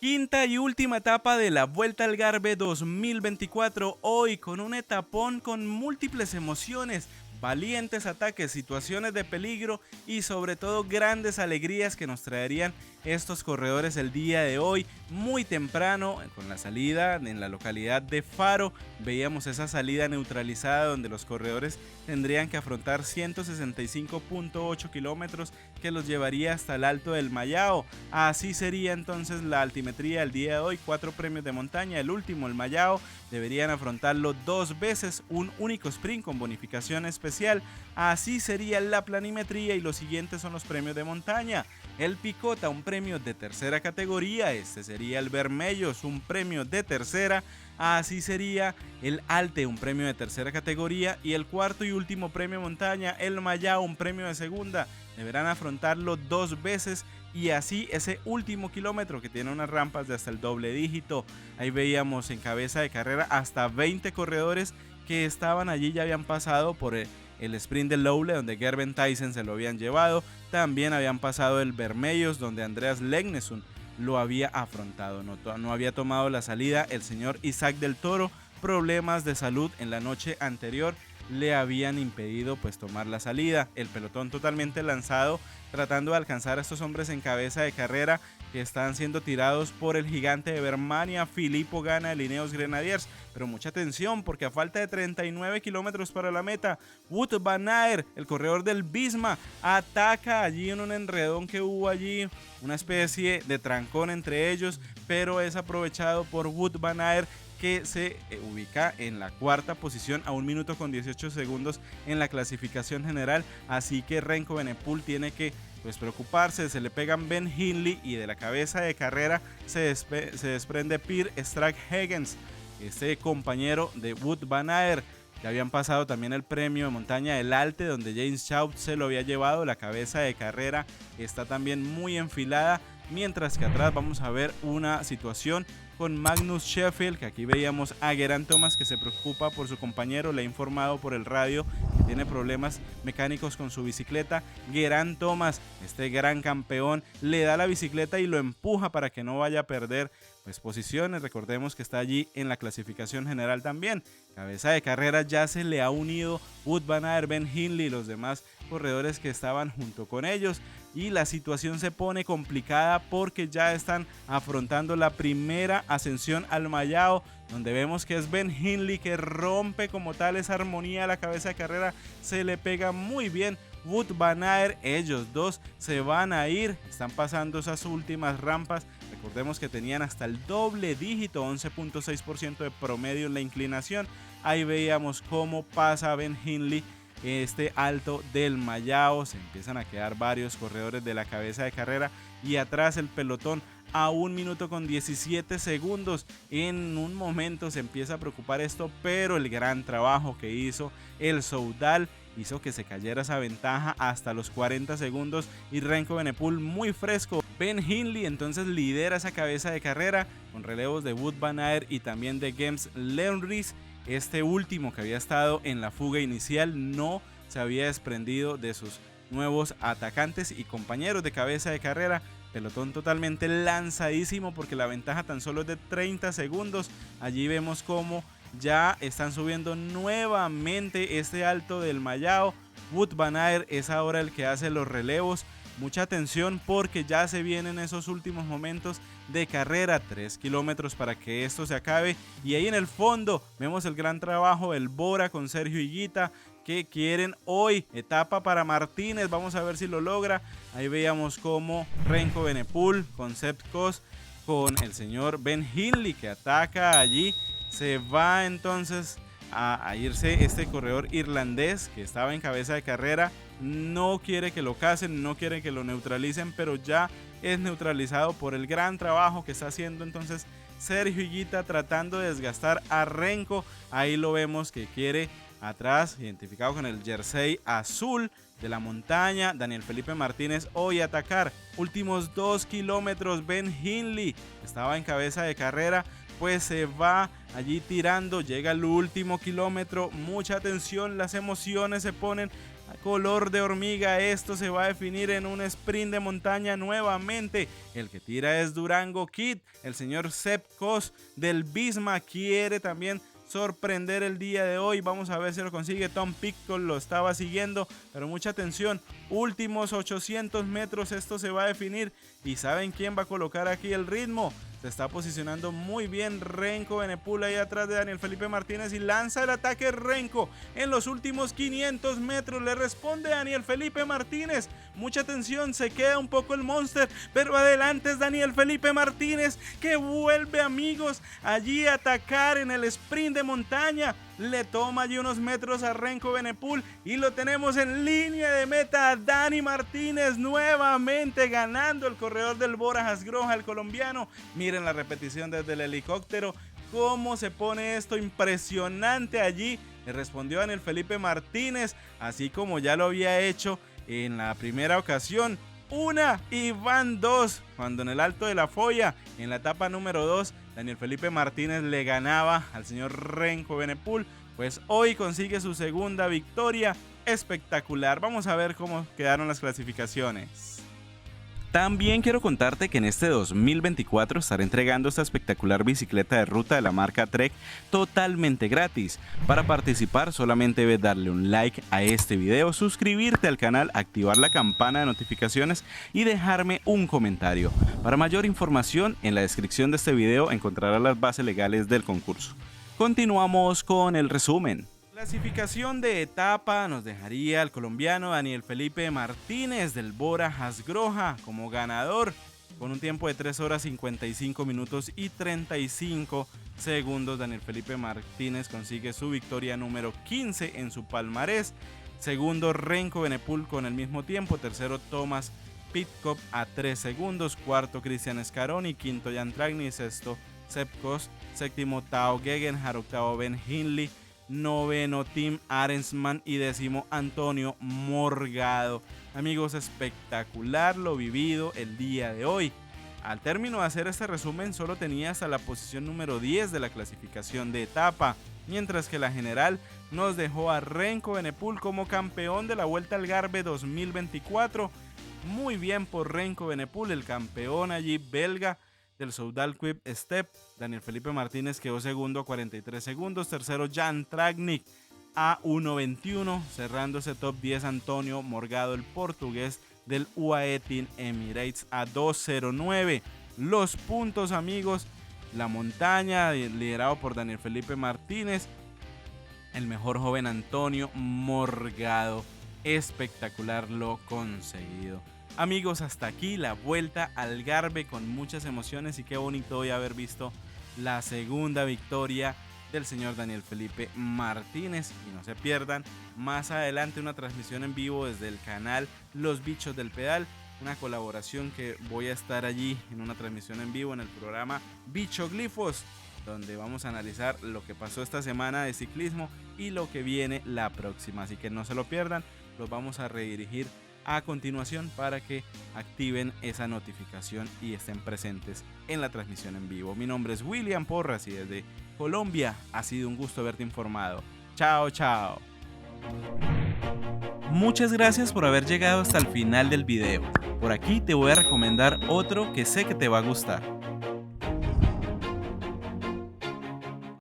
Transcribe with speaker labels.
Speaker 1: Quinta y última etapa de la Vuelta al Garbe 2024, hoy con un etapón con múltiples emociones, valientes ataques, situaciones de peligro y sobre todo grandes alegrías que nos traerían estos corredores el día de hoy. Muy temprano, con la salida en la localidad de Faro, veíamos esa salida neutralizada donde los corredores tendrían que afrontar 165.8 kilómetros que los llevaría hasta el Alto del Mayao. Así sería entonces la altimetría el día de hoy, 4 premios de montaña, el último, el Mayao, deberían afrontarlo 2 veces, un único sprint con bonificación especial. Así sería la planimetría y los siguientes son los premios de montaña. El Picota, un premio de tercera categoría, este sería el Bermellos, un premio de tercera. Así sería el Alte, un premio de tercera categoría, y el cuarto y último premio montaña, el Mayao, un premio de segunda. Deberán afrontarlo 2 veces y así ese último kilómetro que tiene unas rampas de hasta el doble dígito. Ahí veíamos en cabeza de carrera hasta 20 corredores que estaban allí, ya habían pasado por el sprint de Loule donde Gerben Tyson se lo habían llevado. También habían pasado el Bermellos donde Andreas Legnesund lo había afrontado. No había tomado la salida el señor Isaac del Toro. Problemas de salud en la noche anterior le habían impedido pues tomar la salida. El pelotón totalmente lanzado tratando de alcanzar a estos hombres en cabeza de carrera que están siendo tirados por el gigante de Birmania, Filippo Ganna de Ineos Grenadiers. Pero mucha atención porque a falta de 39 kilómetros para la meta, Wout van Aert, el corredor del Visma, ataca allí en un enredón que hubo allí, una especie de trancón entre ellos, pero es aprovechado por Wout van Aert, que se ubica en la cuarta posición a 1 minuto con 18 segundos en la clasificación general. Así que Remco Evenepoel tiene que preocuparse. Se le pegan Ben Hindley y de la cabeza de carrera se desprende Peer Strack-Hagens, este compañero de Wout van Aert. Ya habían pasado también el premio de montaña del Alte donde James Chout se lo había llevado. La cabeza de carrera está también muy enfilada, mientras que atrás vamos a ver una situación con Magnus Sheffield, que aquí veíamos a Geraint Thomas que se preocupa por su compañero, le ha informado por el radio que tiene problemas mecánicos con su bicicleta. Geraint Thomas, este gran campeón, le da la bicicleta y lo empuja para que no vaya a perder posiciones. Recordemos que está allí en la clasificación general también. Cabeza de carrera ya se le ha unido Wout van Aert, Ben Hindley y los demás corredores que estaban junto con ellos, y la situación se pone complicada porque ya están afrontando la primera ascensión al Mayao, donde vemos que es Ben Hindley que rompe como tal esa armonía a la cabeza de carrera, se le pega muy bien Wout van Aert. Ellos dos se van a ir, están pasando esas últimas rampas. Recordemos que tenían hasta el doble dígito, 11.6% de promedio en la inclinación. Ahí veíamos cómo pasa Ben Hindley este alto del Mayao. Se empiezan a quedar varios corredores de la cabeza de carrera y atrás el pelotón a 1 minuto con 17 segundos. En un momento se empieza a preocupar esto, pero el gran trabajo que hizo el Soudal hizo que se cayera esa ventaja hasta los 40 segundos y Remco Evenepoel muy fresco. Ben Hindley entonces lidera esa cabeza de carrera con relevos de Wout van Aert y también de Gens Leonries. Este último, que había estado en la fuga inicial, no se había desprendido de sus nuevos atacantes y compañeros de cabeza de carrera. Pelotón totalmente lanzadísimo porque la ventaja tan solo es de 30 segundos. Allí vemos cómo ya están subiendo nuevamente este alto del Mayao. Wout van Aert es ahora el que hace los relevos. Mucha atención porque ya se vienen esos últimos momentos de carrera, 3 kilómetros para que esto se acabe. Y ahí en el fondo vemos el gran trabajo del Bora con Sergio Higuita, que quieren hoy etapa para Martínez. Vamos a ver si lo logra. Ahí veíamos como Remco Evenepoel con Sepp Kuss, con el señor Ben Hindley que ataca allí. Se va entonces a irse este corredor irlandés que estaba en cabeza de carrera. No quiere que lo casen, no quiere que lo neutralicen, pero ya es neutralizado por el gran trabajo que está haciendo entonces Sergio Higuita tratando de desgastar a Remco. Ahí lo vemos que quiere atrás, identificado con el jersey azul de la montaña, Daniel Felipe Martínez hoy atacar. Últimos 2 kilómetros, Ben Hindley estaba en cabeza de carrera, pues se va allí tirando, llega el último kilómetro. Mucha atención, las emociones se ponen color de hormiga. Esto se va a definir en un sprint de montaña nuevamente. El que tira es Durango Kid. El señor Sepp Kuss del Visma quiere también sorprender el día de hoy. Vamos a ver si lo consigue. Tom Pitcock lo estaba siguiendo, pero mucha atención. Últimos 800 metros, esto se va a definir. ¿Y saben quién va a colocar aquí el ritmo? Se está posicionando muy bien Renko Benepul ahí atrás de Daniel Felipe Martínez y lanza el ataque Renko. En los últimos 500 metros le responde Daniel Felipe Martínez. Mucha atención, se queda un poco el Monster, pero adelante es Daniel Felipe Martínez que vuelve, amigos, allí a atacar en el sprint de montaña. Le toma allí unos metros a Renko Benepul y lo tenemos en línea de meta. Dani Martínez nuevamente ganando, el corredor del Bora Hansgrohe, el colombiano. Miren la repetición desde el helicóptero, cómo se pone esto impresionante allí. Le respondió Daniel Felipe Martínez, así como ya lo había hecho en la primera ocasión. Una y van dos, cuando en el Alto de la Folla, en la etapa número 2, Daniel Felipe Martínez le ganaba al señor Renko Benepul. Pues hoy consigue su segunda victoria espectacular. Vamos a ver cómo quedaron las clasificaciones. También quiero contarte que en este 2024 estaré entregando esta espectacular bicicleta de ruta de la marca Trek totalmente gratis. Para participar solamente debes darle un like a este video, suscribirte al canal, activar la campana de notificaciones y dejarme un comentario. Para mayor información, en la descripción de este video encontrarás las bases legales del concurso. Continuamos con el resumen. Clasificación de etapa nos dejaría al colombiano Daniel Felipe Martínez del Bora Hansgrohe como ganador con un tiempo de 3 horas 55 minutos y 35 segundos. Daniel Felipe Martínez consigue su victoria número 15 en su palmarés. Segundo, Renko Benepul con el mismo tiempo. Tercero, Thomas Pitcock a 3 segundos. Cuarto, Cristian Scaroni. Quinto, Jan Tratnik. Sexto, Sepp Kuss. Séptimo, Tao Gegenhardt. Octavo, Ben Hindley. Noveno, Tim Arensman y décimo, Antonio Morgado. Amigos, espectacular lo vivido el día de hoy. Al término de hacer este resumen solo tenía hasta la posición número 10 de la clasificación de etapa, mientras que la general nos dejó a Renko Benepul como campeón de la Vuelta al Algarve 2024. Muy bien por Renko Benepul, el campeón allí belga del Soudal Quick Step. Daniel Felipe Martínez quedó segundo a 43 segundos. Tercero, Jan Tratnik a 1.21. Cerrando ese top 10, Antonio Morgado, el portugués del UAE Team Emirates a 2.09. Los puntos, amigos. La montaña, liderado por Daniel Felipe Martínez. El mejor joven, Antonio Morgado. Espectacular lo conseguido. Amigos, hasta aquí la Vuelta al Algarve con muchas emociones y qué bonito hoy haber visto la segunda victoria del señor Daniel Felipe Martínez. Y no se pierdan más adelante una transmisión en vivo desde el canal Los Bichos del Pedal, una colaboración que voy a estar allí en una transmisión en vivo en el programa Bichoglifos, donde vamos a analizar lo que pasó esta semana de ciclismo y lo que viene la próxima. Así que no se lo pierdan, los vamos a redirigir a continuación para que activen esa notificación y estén presentes en la transmisión en vivo. Mi nombre es William Porras y desde Colombia ha sido un gusto haberte informado. Chao, chao. Muchas gracias por haber llegado hasta el final del video. Por aquí te voy a recomendar otro que sé que te va a gustar.